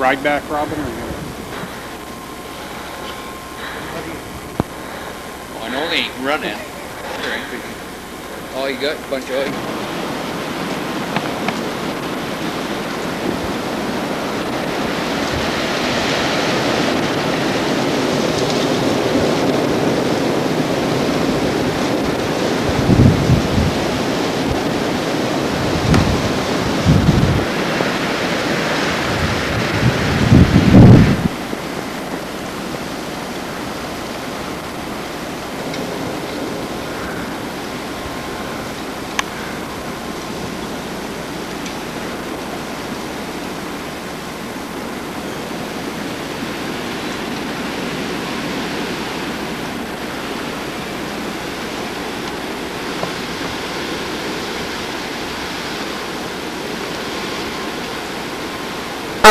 ride back, Robin? Or no? Well, I know they ain't running. Oh, you got a bunch of oil.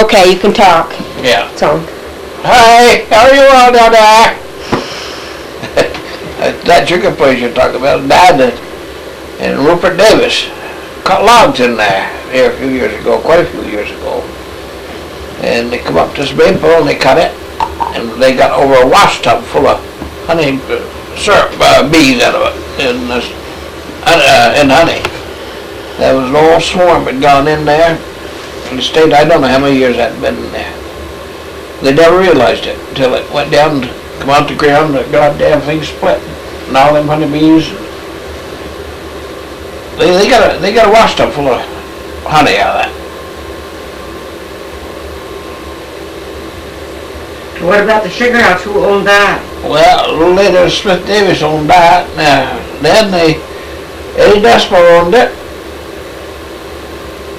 Okay, you can talk. Yeah. It's on. Hi, how are you all down there? That chicken place you're talking about, Dad and Rupert Davis cut logs in there a few years ago, quite a few years ago. And they come up to this maple and they cut it, and they got over a wash tub full of honey syrup, bees out of it, and honey. There was an old swarm had gone in there. And stayed, I don't know how many years that had been in there. They never realized it until it went down, come out the ground, the goddamn thing split. And all them honeybees, they got a wash tub full of honey out of that. What about the sugar house? Who owned that? Well, later Smith Davis owned that. Then Eddie Despo owned it.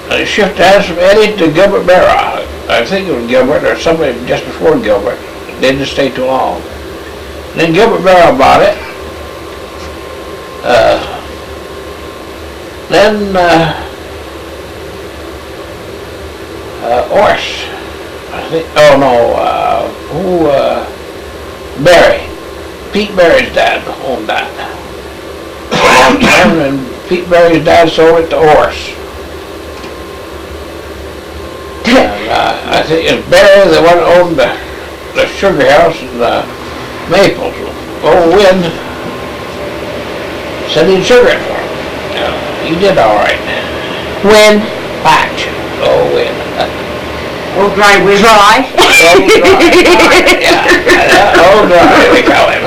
They shifted hands from Eddie to Gilbert Barra. I think it was Gilbert or somebody just before Gilbert. They didn't stay too long. Then Gilbert Barra bought it. Then Orse. I think. Oh no. Barry. Pete Barry's dad owned that. And Pete Barry's dad sold it to Orse. I think it's Barry, the one that owned the sugar house and the maples. Old Wynn said he'd sugar it for him. He did all right. When? Patch. Old Wynn. Old Dry Wynn. Dry? Old Dry. Yeah. Old Dry, we call him.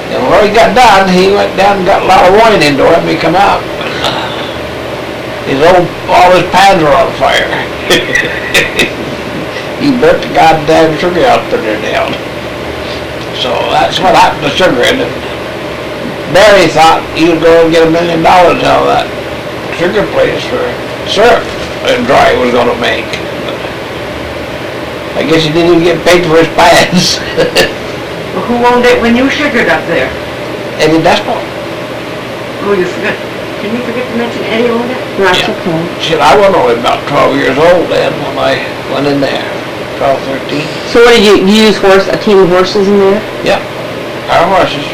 And when he got done, he went down and got a lot of wine into him. He come out. All his pans were on fire. He burnt the goddamn sugar house pretty down. So that's what happened to sugar. And Barry thought he was going to get $1 million out of that sugar place for syrup and Dry was going to make. But I guess he didn't even get paid for his pans. Well, who owned it when you sugared up there? Eddie Despo. Oh, you forgot. Did you forget to mention Eddie owned it? That's Yeah. okay. Shit, I was only about 12 years old then when I went in there. 12, 13. So what did you use a team of horses in there? Yep. Our horses.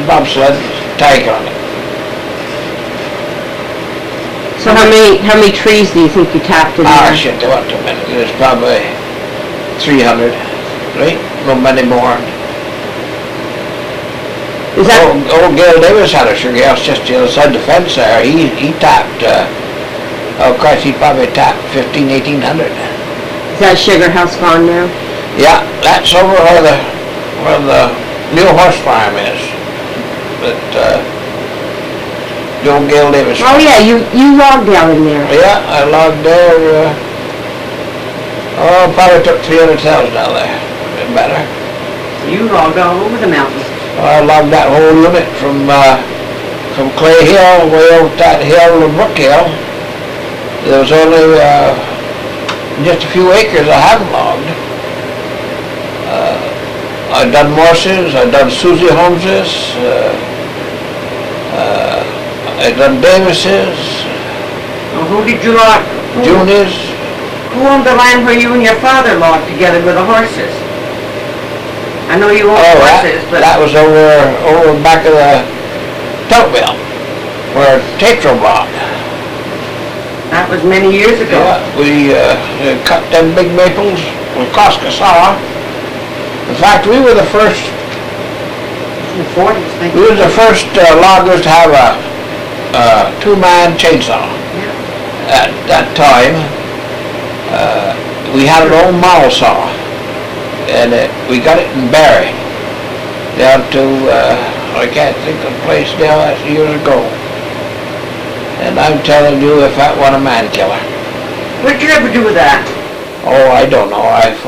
Bobsled, tank on it. So how many trees do you think you tapped in there? Shit, there wasn't too many. There's probably 300. Right? No many more. Is that Old Gail Davis had a sugar house just the other side of the fence there. He tapped, oh Christ, he probably tapped 1,800. is that sugar house gone now? Yeah, that's over where the new horse farm is. But, the old Gail Davis. Oh yeah, you logged down in there. Yeah, I logged there, probably took 300,000 out of there. Bit better. You logged all over the mountains. I logged that whole unit from Clay Hill way over that hill to Brook Hill. There was only just a few acres I haven't logged. I've done Morse's, I've done Susie Holmes's, I've done Davis's, Well, who did you log? Junior's. Who owned the land where you and your father logged together with the horses? I know you owned horses, but... that was over back of the tote mill, where Tatro blocked. That was many years ago. Yeah, we cut them big maples with Coscasaw. In fact, we were the first, In the 40s, I think. we were the first loggers to have a two-man chainsaw. At that time, we had our own model saw, and we got it in Barrie, down to, I can't think of the place now, that's years ago. And I'm telling you, if that wasn't a man killer. What'd you ever do with that? Oh, I don't know. If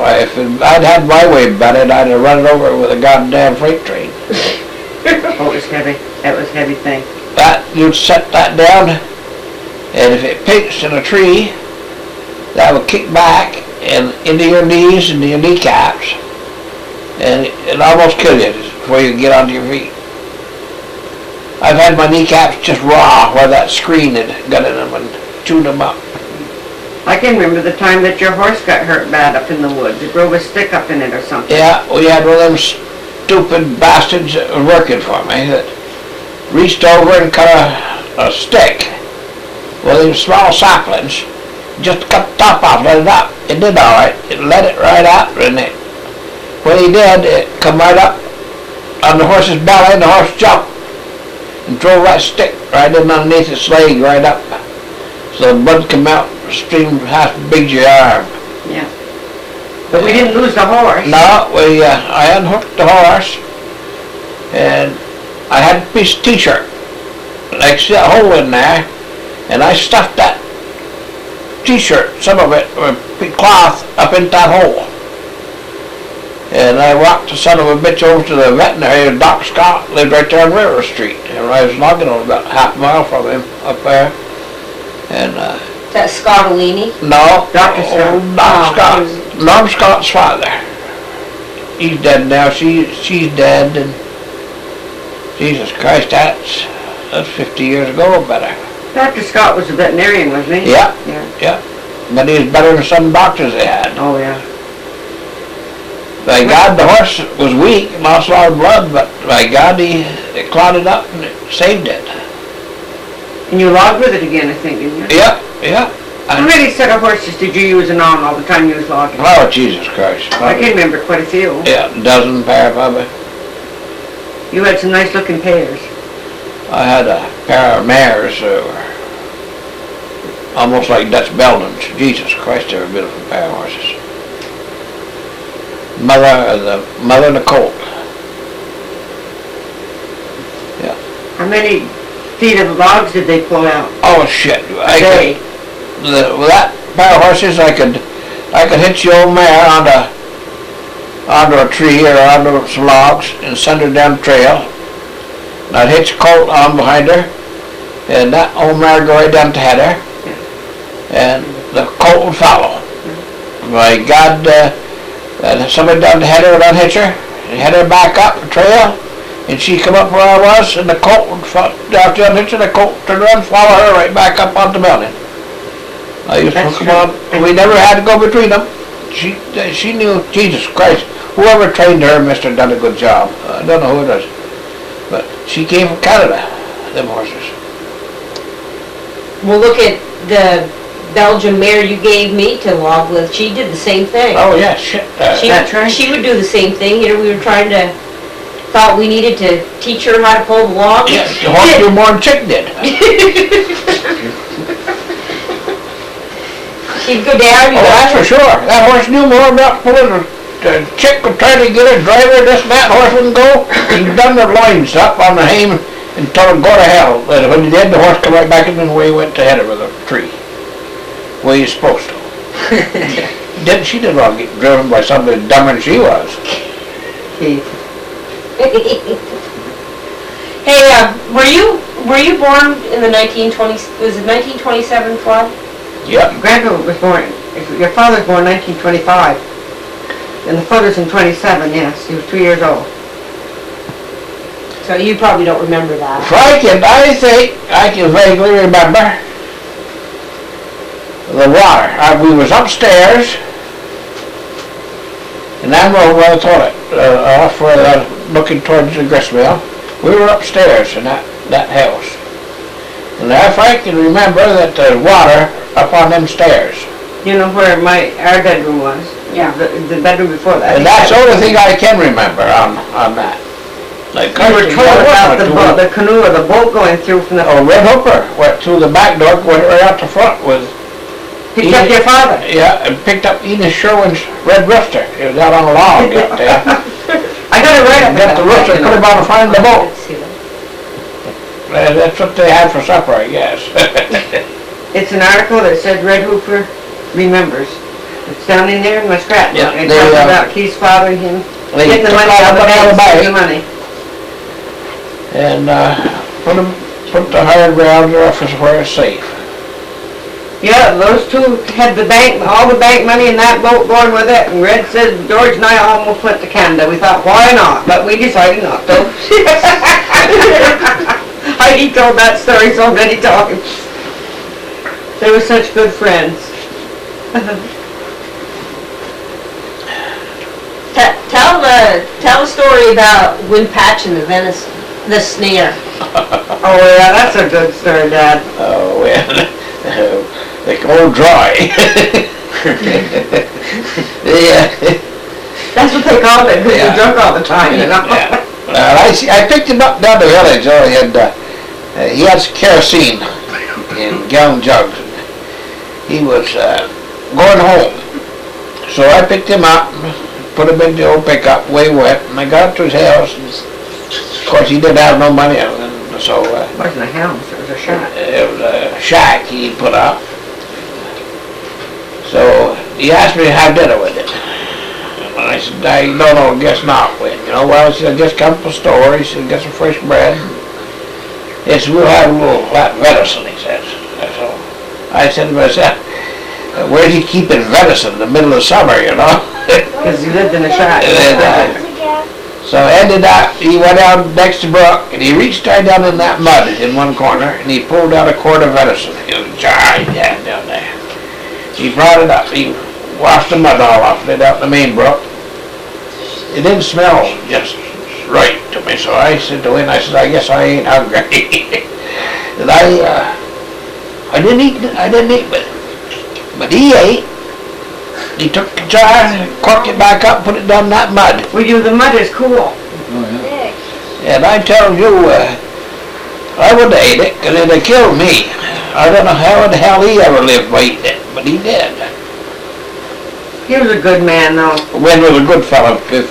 I'd had my way about it, I'd have run it over with a goddamn freight train. Oh, it was heavy. That was a heavy thing. That, you'd set that down, and if it pinks in a tree, that would kick back and into your knees and your kneecaps, and it almost kill you before you get onto your feet. I've had my kneecaps just raw where that screen had got in them and chewed them up. I can remember the time that your horse got hurt bad up in the woods. It drove a stick up in it or something. Yeah, we had one of them stupid bastards that was working for me that reached over and cut a stick with them small saplings, just cut the top off, let it up. It did all right. It let it right out, and when he did, it come right up on the horse's belly, and the horse jumped and drove that stick right in underneath its leg, right up. So the blood come out, stream half big as your arm. Yeah. But we didn't lose the horse. No, I unhooked the horse, and I had a piece of t-shirt. I see a hole in there, and I stuffed that t-shirt, some of it, with cloth up into that hole. And I walked the son of a bitch over to the veterinary, and Doc Scott lived right there on River Street. And I was logging on about half a mile from him up there. And, That Scottolini? no, Dr. Scott. old Doc Scott, Norm Scott's father. He's dead now, she's dead, and Jesus Christ, that's 50 years ago or better. Dr. Scott was a veterinarian, wasn't he? Yeah, Yeah. yeah. But he was better than some doctors they had. Oh, yeah. By God, the horse was weak, lost a lot of blood, but by God, it clotted up and it saved it. And you logged with it again, I think, didn't you? Yeah, yeah. How many set of horses did you use and on all the time you was logging? Oh, Jesus Christ. I can remember quite a few. Yeah, a dozen pair probably. You had some nice looking pairs. I had a pair of mares that were almost like Dutch Beldens. Jesus Christ, they were a beautiful pair of horses. The mother and the colt. Yeah. How many feet of logs did they pull out? Oh shit! A day? With that pair of horses, I could hitch the old mare onto a tree or onto some logs and send her down the trail. And I'd hitch a colt on behind her, and that old mare would go right down to head her, and the colt would follow. My God, somebody down to head her would unhitch her and head her back up the trail, and she'd come up where I was, and the colt would down to unhitch her, the colt would turn around and follow her right back up on the mountain. I used to hook them on. We never had to go between them. She knew, Jesus Christ, whoever trained her must have done a good job. I don't know who it is. But she came from Canada, them horses. Well, look at the Belgian mare you gave me to log with. She did the same thing. Oh yeah, shit. That's right. She would do the same thing. You know, we were thought we needed to teach her how to pull the log. Yeah, the horse knew more than Chick did. She'd go down. Oh, that's for sure. That horse knew more about pulling the Chick would try to get a driver, this and that horse wouldn't go. He done the loins up on the hame and told him go to hell. But when he did, the horse come right back in and away he went to head her with a tree. Well, he's supposed to. She didn't want to get driven by somebody dumber than she was. Hey, were you born in the 1920s? Was it 1927 flood? Yep. Grandpa was born, your father was born in 1925. And the father's in 27, yes. He was 2 years old. So you probably don't remember that. I think I can vaguely remember the water. We was upstairs in Admiral Toilet, off where looking towards the gristmill. We were upstairs in that house. And if I can remember that the water up on them stairs. You know where our bedroom was? Yeah. The bedroom before that. And that's the only thing I can remember on that. Like, You were told about the canoe or the boat going through from the, Oh, Red Hooper went through the back door, went right out the front with, picked up your father. yeah, and picked up Enos Sherwin's Red Rooster. It was out on a log out there. I got it right up Got the rooster, put him on to find the boat. See that? That's what they had for supper, I guess. It's an article that said Red Hooper remembers. It's down in there in my scrapbook. Yeah, It they, talks about Keith's father and him They getting the took money all out of the the money out of the bank, bank. the money. And, put the hired ground office where it's safe. Yeah, those two had the bank, all the bank money in that boat going with it, and Red said George and I almost went to Canada. We thought, why not? But we decided not to. Heidi told that story so many times. They were such good friends. Tell the story about Win Patch and the venison, the snare. Oh yeah, that's a good story, Dad. Oh, well, they go dry. Yeah. That's what they called it, because Yeah. you're drunk all the time, you know? Yeah. Well, I picked him up down the village. Oh, he had some kerosene in gallon jugs. He was going home, so I picked him up, put him in the old pickup, way wet, and I got to his house. And of course, he didn't have no money, and so It wasn't a house, it was a shack. it was a shack he put up. So he asked me to have dinner with him. And I said, no, guess not, Win. You know, well, he said, just come to the store. He said, get some fresh bread. He said, we'll have a little flat venison, he says. So I said to myself, where do you keep his venison in the middle of summer, you know? Because he lived in a shack. So ended up, he went out next to Brook, and he reached right down in that mud in one corner, and he pulled out a quart of venison. It was giant down there. He brought it up, he washed the mud all off it out in the main brook. It didn't smell just right to me, so I said to him, I guess I ain't hungry. And I didn't eat with him, but he ate. He took the jar, corked it back up, put it down in that mud. Well, the mud is cool. And I tell you, I wouldn't have ate it, because it'd have killed me. I don't know how the hell he ever lived by eating it, but he did. He was a good man, though. Win was a good fellow if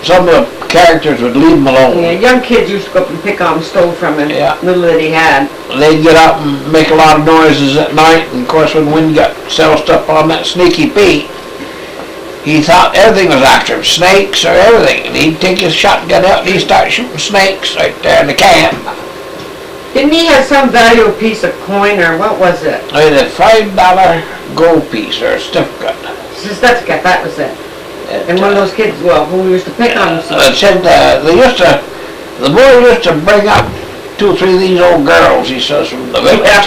some of the characters would leave him alone. Yeah, young kids used to go up and pick on stove from him, Yeah. little that he had. They'd get up and make a lot of noises at night, and of course when Win got soused up on that Sneaky Pete, he thought everything was after him, snakes or everything, and he'd take his shotgun out and he'd start shooting snakes right there in the camp. Didn't he have some valuable piece of coin, or what was it? I had a $5 gold piece or a certificate. Certificate, that was it. And one of those kids, well, who used to pick on him. It said the boy used to bring up 2 or 3 of these old girls, he says, from the village.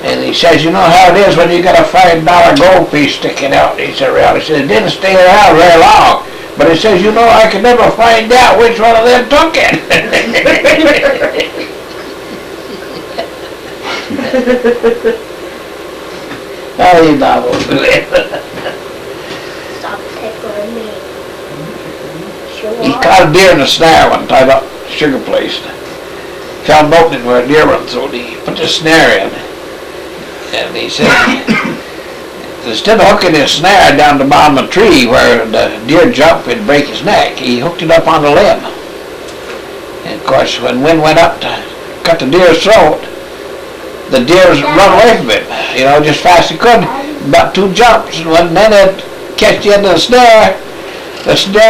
And he says, you know how it is when you got a $5 gold piece sticking out. He said, well, he said, it didn't stay around very long. But he says, you know, I could never find out which one of them took it. Oh, you know. Stop tickling me. He caught a deer in a snare one time up at the sugar place. Found an opening where a deer runs, so he put the snare in. And he said, instead of hooking his snare down the bottom of the tree where the deer jump and break his neck, he hooked it up on the limb. And of course, when Win went up to cut the deer's throat, the deer's run away from him, you know, just fast as he could. About 2 jumps, and when then it catch the end of the snare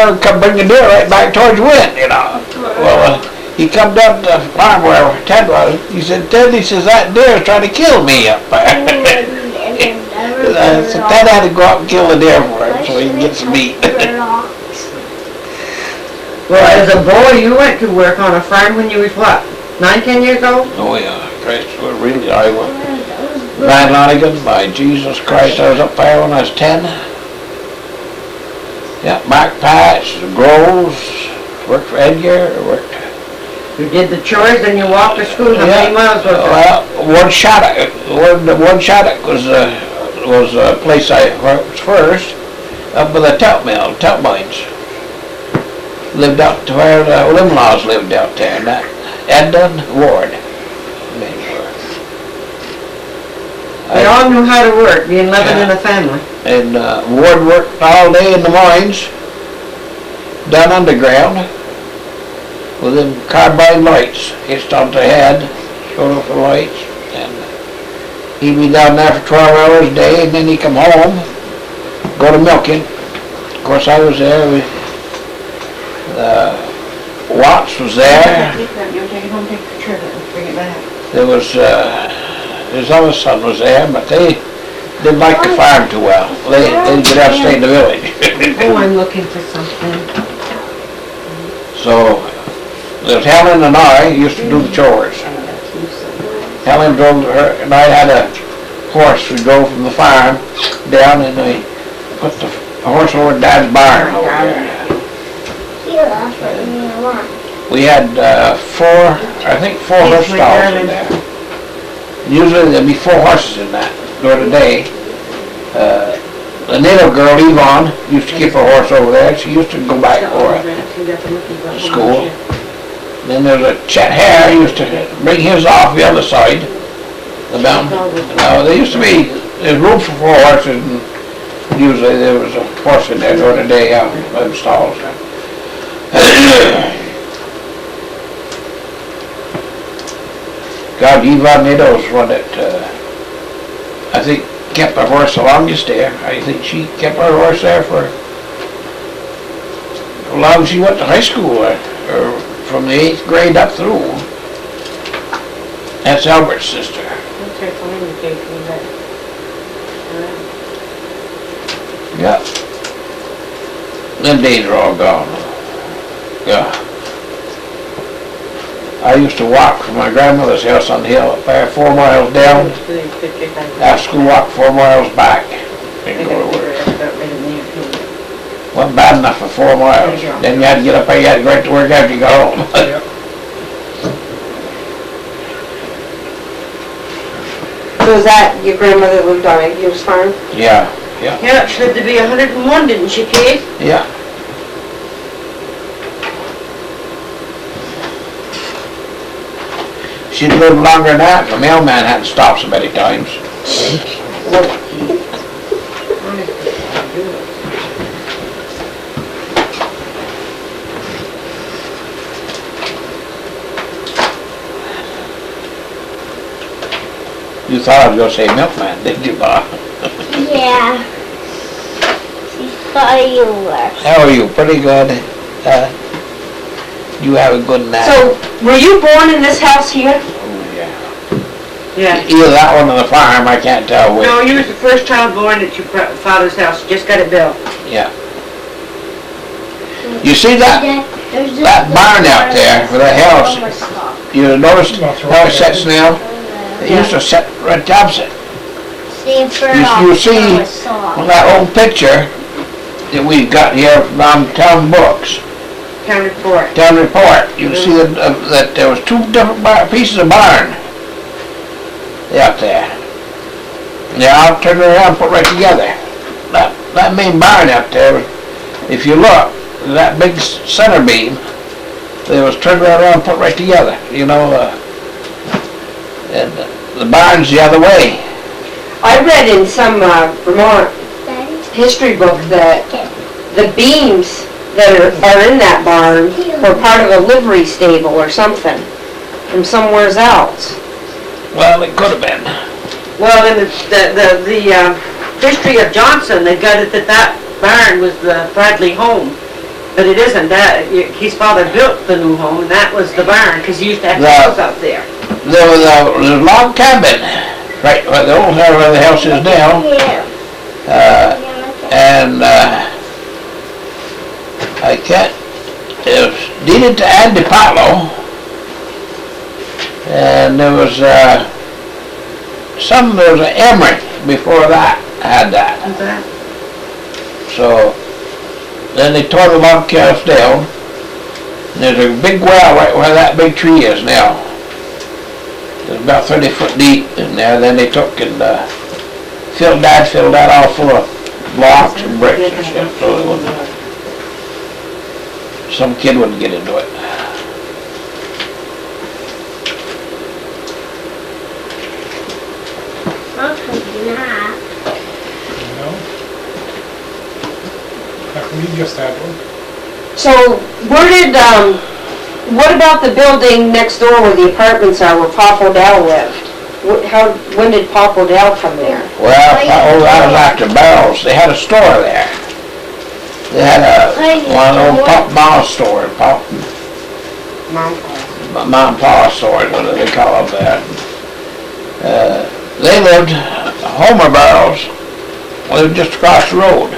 would come bring the deer right back towards Win, you know. Well, he come down to the farm where Ted was. He said, Ted, he says, that deer's trying to kill me up there. So Ted had to go out and kill the deer for him so he can get some meat. Well, as a boy, you went to work on a farm when you was what, 9, 10 years old? Oh yeah, Christ, well, really, I was. Van Lonigan, by Jesus Christ, I was up there when I was 10. Yeah, Mark Patch, the Groves, worked for Edgar, worked You did the chores, then you walked to school, how many miles was it? Well, one shot at was a place I was first, up by the Telt Mill, Telt Mines. Lived out to where the Limlaws lived out there, and that Edna Ward. They all knew how to work, being living in a family. And Ward worked all day in the mines, down underground, with them carbide lights hitched onto the head, showed off the lights, and he'd be down there for 12 hours a day, and then he'd come home, go to milking. Of course, I was there. Watts was there. You take it home, take the picture of it, and bring it back. There was, his other son was there, but they didn't like the farm too well. They'd get out and stay in the village. Oh, I'm looking for something. So, there's Helen and I used to do the chores. Helen drove her, and I had a horse. We drove from the farm down, and we put the horse over Dad's barn over there. We had four horse stalls in there. Usually there'd be 4 horses in that during the day. The native girl, Yvonne, used to keep her horse over there. She used to go back for school. Then there's a Chet Hare, used to bring his off the other side, the mountain. There used to be, there's room for 4 horses, and usually there was a horse in there during the day out in the stalls. God, Yvonne Nadeau's one that, I think, kept her horse the longest there. I think she kept her horse there for as long as she went to high school, or from the 8th grade up through. That's Albert's sister. Yeah. Them days are all gone. Yeah. I used to walk from my grandmother's house on the hill up there, 4 miles down. After school, walk 4 miles back and go to work. Wasn't bad enough for 4 miles. Then you had to get up there, you had to go right to work after you got home. So is that your grandmother lived on Hughes Farm? Yeah. Yeah, she lived to be 101, didn't she, Keith? Yeah. She'd lived longer than that. The mailman had to stop so many times. You thought I was going to say milkman, didn't you, Bob? Yeah. She thought you were. How are you? Pretty good. You have a good night. So, were you born in this house here? Oh, yeah. Yeah. Either that one or the farm, I can't tell which. No, you was the first child born at your father's house, you just got it built. Yeah. You see that barn out there for the house? You noticed how it sits now? It used to sit right opposite. You see on that old picture that we got here from Town Books, Town report. Town Report, you see that there was 2 different pieces of barn out there. They're all turned around and put right together. That main barn out there, if you look, that big center beam, they was turned around and put right together, you know, and the barn's the other way. I read in some Vermont history book that the beams that are in that barn were part of a livery stable or something from somewhere else. Well, it could have been. Well, in the history of Johnson, they got it that barn was the Bradley home. But it isn't. His father built the new home, and that was the barn, because he used to have cows out there. There was a log cabin, right where the old where the house is now. And I can't, it was deeded to Andy Patlow, and there was there was an Emery before that had that. So then they tore the log house down, And there's a big well right where that big tree is now. It's about 30 foot deep in there. Then they took and filled that all full of blocks and bricks and stuff, so it wouldn't, some kid wouldn't get into it. We just had one. So where did, what about the building next door where the apartments are, where Pop Odell lived? When did Pop Odell come there? Well, that was after Barrels. They had a store there. They had one old Pop Ma store, Pop Mom and Pa store, what do they call them there? They lived, Homer Barrels, lived just across the road.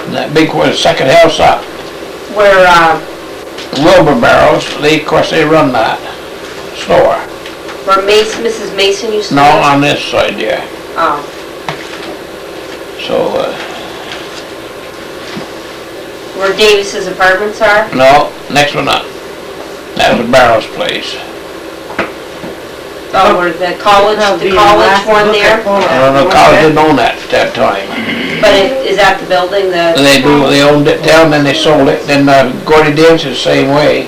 And that big, second house up. Where, Wilbur Barrels, of course, they run that store. where Mrs. Mason used to No, live? on this side, yeah. Oh, So, where Davis's apartments are? no, next one up. That was Barrels' place. Oh, where the college one there? The college didn't own that at that time. But is that the building that? They owned it down, then they sold it. Then Gordy Davis is the same way.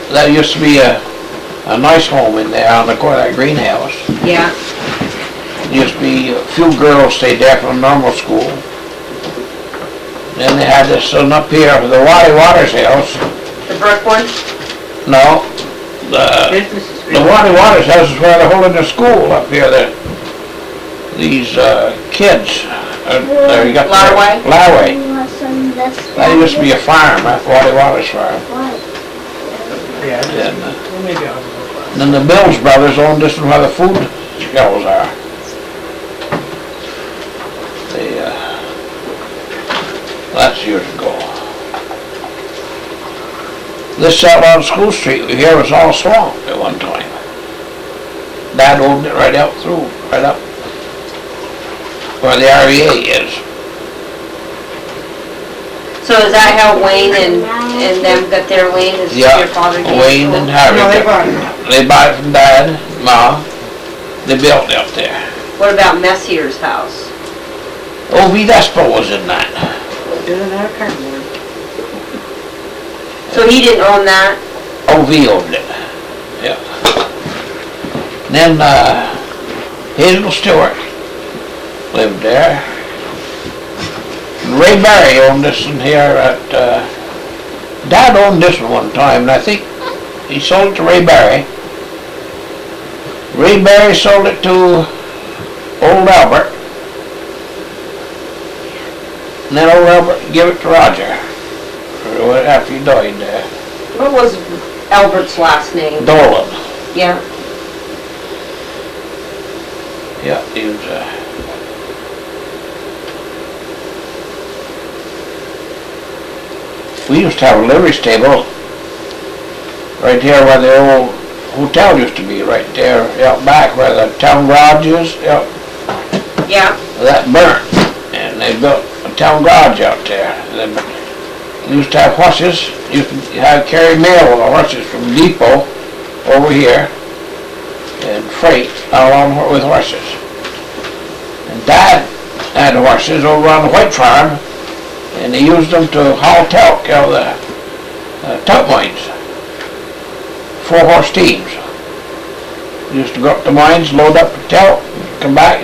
That used to be a nice home in there on the corner of that greenhouse. Yeah. Used to be a few girls stayed there from normal school. Then they had this one up here for the Waddy Waters house. The brick one? No, the Waddy Waters house is where they're holding their school up here. These kids. There you got Larway? Larway. That used to be a farm, that Waddy Waters farm. Yeah, And, well, maybe I'll go. then the Bills brothers owned this one where the food shelves are. That's years ago. This out on School Street here was all swamp at one time. Dad owned it right out through, right up where the REA is. So is that how Wayne and them got their Wayne? Is Yeah, your father gave Wayne it to and him? Harry. No, they bought it. They bought it from Dad, Ma. They built it up there. What about Messier's house? O.V. Despo was in that. Doing our cardboard. So he didn't own that? O.V. owned it. Yeah. Then Hazel Stewart lived there. And Ray Barry owned this one here at, Dad owned this one time, and I think he sold it to Ray Barry. Ray Barry sold it to old Albert. And then old Albert gave it to Roger after he died there. What was Albert's last name? Dolan. Yeah. Yeah, he was, we used to have a livery stable right here where the old hotel used to be, right there out back where the town garage is, out, Yeah. that burnt. And they built a town garage out there. And then we used to have horses, used to carry mail on the horses from Depot over here and freight along with horses. And Dad had horses over on the White Farm, and he used them to haul talc out of the talc mines. 4-horse teams. He used to go up the mines, load up the talc, come back,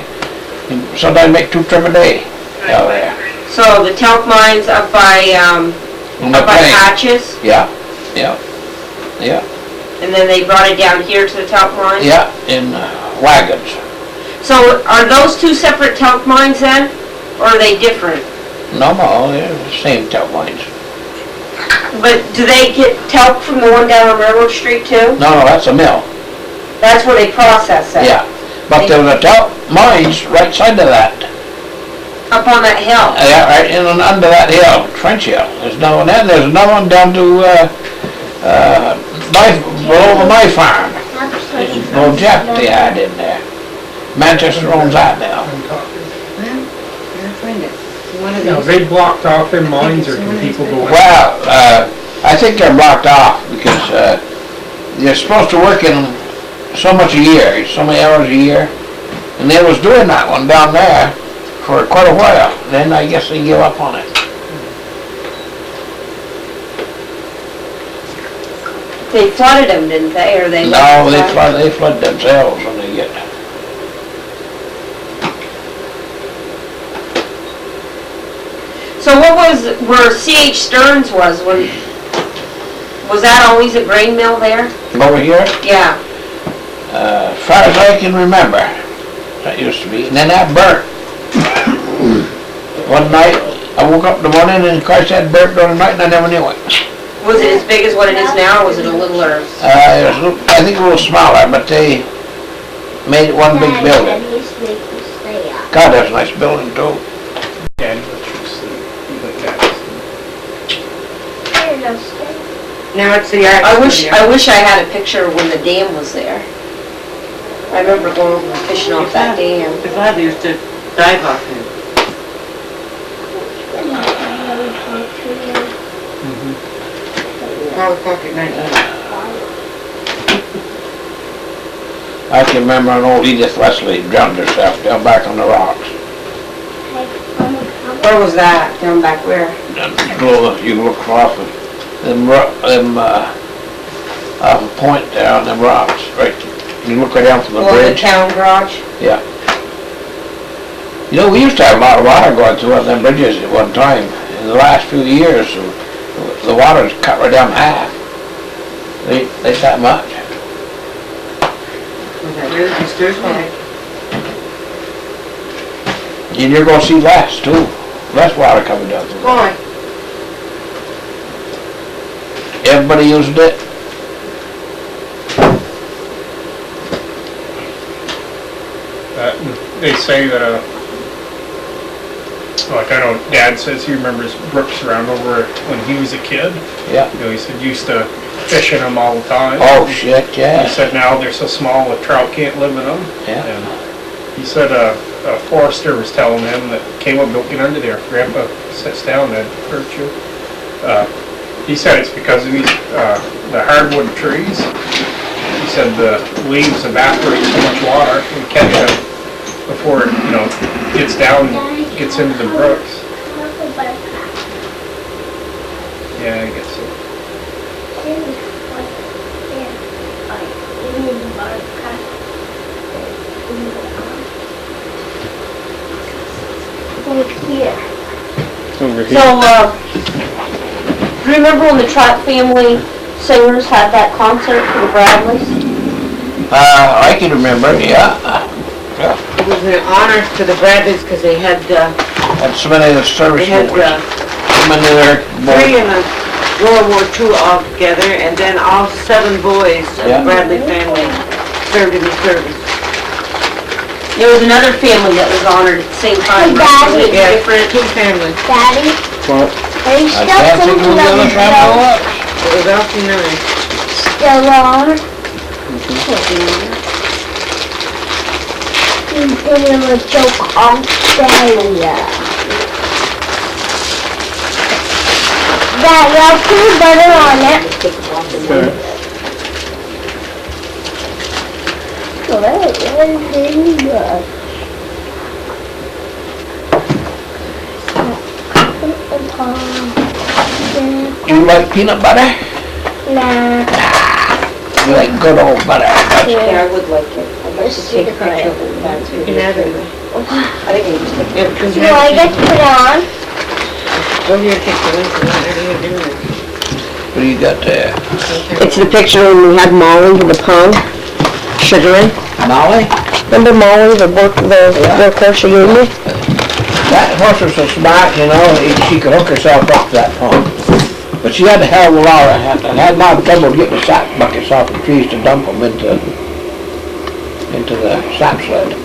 and sometimes make 2 trips a day out there. So the talc mines up by Patches, Yeah, yeah, yeah, and then they brought it down here to the talc mine? yeah, in wagons. So are those two separate talc mines then? Or are they different? No, they're the same talc mines. But do they get talc from the one down on Railroad Street too? No, that's a mill. That's where they process it? Yeah, but there was a talc mines right side of that. Up on that hill? Yeah, right in and under that hill, French Hill. There's another one there. There's another one down to below my farm. Old Jeff they had in there. Manchester owns that now. Find it. One of Now, these. they blocked off their mines, or can people go in? Well, I think they're blocked off because, you're supposed to work in so much a year, so many hours a year. And they was doing that one down there for quite a while. Then I guess they give up on it. They flooded them, didn't they, or they? No, they flood themselves when they get. So what was, where C.H. Stearns was that always a grain mill there? Over here, Yeah. as far as I can remember, that used to be. And then that burnt. One night, I woke up in the morning and of course that burnt during the night and I never knew it. Was it as big as what it is now, or was it a littler? I think a little smaller, but they made it one big building. God, that's a nice building too. Daddy let you sleep. You let Daddy sleep. Now it's the art I studio. wish I had a picture when the dam was there. I remember going over and fishing off that dam. The father used to dive off him. All o'clock at night. I can remember an old Edith Leslie drowned herself down back on the rocks. Where was that? Down back where? And you can look off of off a point there on them rocks, right? You look right down from the Oh, the bridge. town garage? Yeah. You know, we used to have a lot of water going through on them bridges at one time. In the last few years, the water's cut right down half. They that much. Was that really disturbs me? And you're gonna see less too. Less water coming down through. Boy, Everybody used it. They say that, like I know Dad says he remembers brooks around over when he was a kid. Yeah. You know, he said used to fish in them all the time. Oh shit, yeah. He said now they're so small a trout can't live in them. Yeah. And he said a forester was telling him that Caleb, don't get under there. If Grandpa sits down, that'd hurt you. He said it's because of these the hardwood trees. He said the leaves evaporate so much water and catch them before it, you know, gets down, gets into the brooks. Yeah, I guess so. Here. Over So, do you remember when the Trout family singers had that concert for the Bradleys? I can remember, yeah. it was an honor to the Bradleys because they had, And so many of the service they had, boys. So many of their three boys. in the World War II all together, and then all 7 boys of Yeah. the Bradley family served in the service. There was another family that was honored at the same time, right? Was it Yeah, different? 2 families. Daddy, What? are you I still can't think thinking of the other of family yourself? was. It was awfully nice. Still on? You've been in a joke Australia. Dad, y'all put butter on it. Really good. Do you like peanut butter? Nah. You like good old butter. Yeah, I would like it. I'd like to take a picture of it. That's You can have it. I think we just take Yeah, because Do I get to put it on? Go here and take the link and what are you doing? What do you got there? It's the picture when we had Molly in the pond, sugaring. Molly? Remember Molly, the workhorse you gave me? That horse was so smart, you know, she could hook herself up to that pond. But she had a hell of a lot of, had a lot of trouble getting the sap buckets off the trees to dump them into the sap sled.